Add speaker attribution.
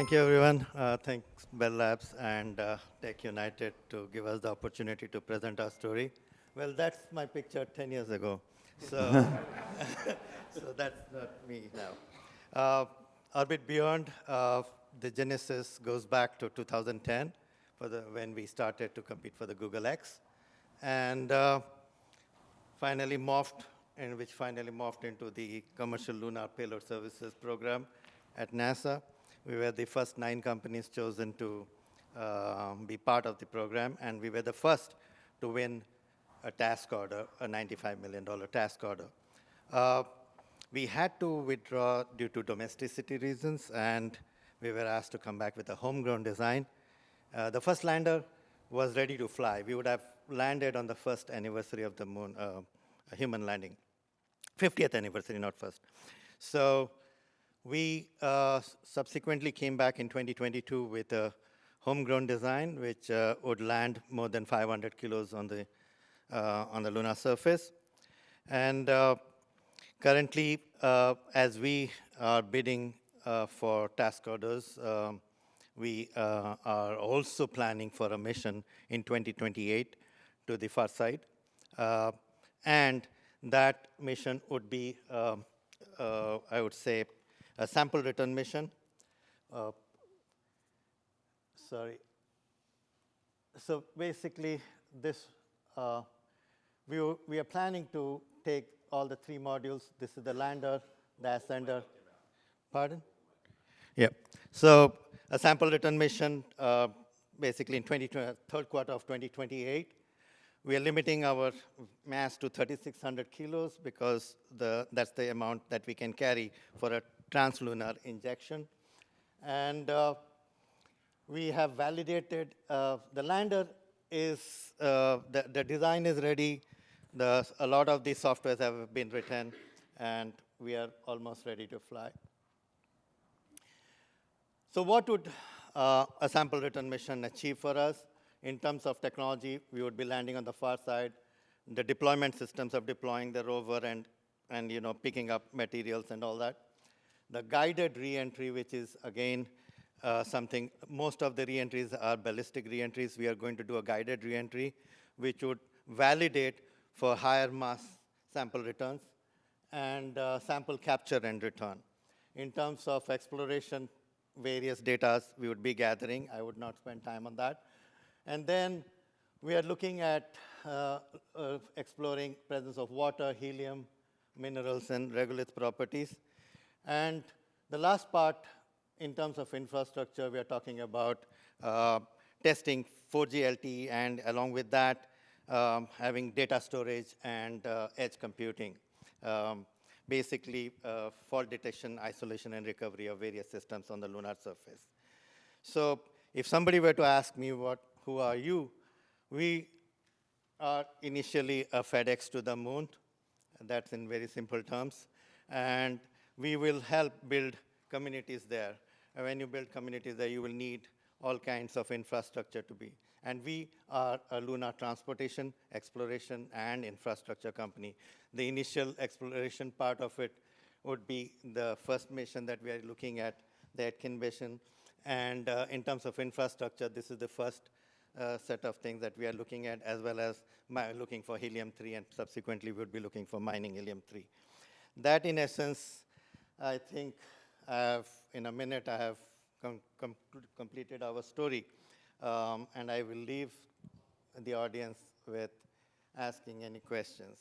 Speaker 1: Thank you, everyone. Thanks, Bell Labs and Tech United to give us the opportunity to present our story. Well, that's my picture 10 years ago. So, so that's not me now. OrbitBeyond, the genesis goes back to 2010 when we started to compete for the Google X. And finally morphed into the commercial lunar payload services program at NASA. We were the first 9 companies chosen to be part of the program, and we were the first to win a task order, a $95 million task order. We had to withdraw due to domesticity reasons, and we were asked to come back with a homegrown design. The first lander was ready to fly. We would have landed on the first anniversary of the moon, a human landing. 50th anniversary, not first. So we subsequently came back in 2022 with a homegrown design, which would land more than 500 kilos on the lunar surface. And currently, as we are bidding for task orders, we are also planning for a mission in 2028 to the far side. And that mission would be, I would say, a sample return mission. Sorry. So basically, this we are planning to take all the 3 modules. This is the lander, the ascender. Pardon? Yeah. So a sample return mission, basically in third quarter of 2028. We are limiting our mass to 3,600 kilos because that's the amount that we can carry for a translunar injection. And we have validated, the lander is, the design is ready. A lot of these softwares have been written, and we are almost ready to fly. So what would a sample return mission achieve for us? In terms of technology, we would be landing on the far side. The deployment systems of deploying the rover and picking up materials and all that. The guided reentry, which is, again, something, most of the reentries are ballistic reentries. We are going to do a guided reentry, which would validate for higher mass sample returns and sample capture and return. In terms of exploration, various data we would be gathering. I would not spend time on that. And then we are looking at exploring presence of water, helium, minerals, and regolith properties. And the last part, in terms of infrastructure, we are talking about testing 4G LTE, and along with that, having data storage and edge computing. Basically, fault detection, isolation, and recovery of various systems on the lunar surface. So if somebody were to ask me who are you? We are initially a FedEx to the moon. That's in very simple terms. And we will help build communities there. And when you build communities there, you will need all kinds of infrastructure to be. And we are a lunar transportation, exploration, and infrastructure company. The initial exploration part of it would be the first mission that we are looking at, the Atkin mission. And in terms of infrastructure, this is the first set of things that we are looking at, as well as looking for helium-3, and subsequently we would be looking for mining helium-3. That, in essence, I think in a minute I have completed our story. And I will leave the audience with asking any questions.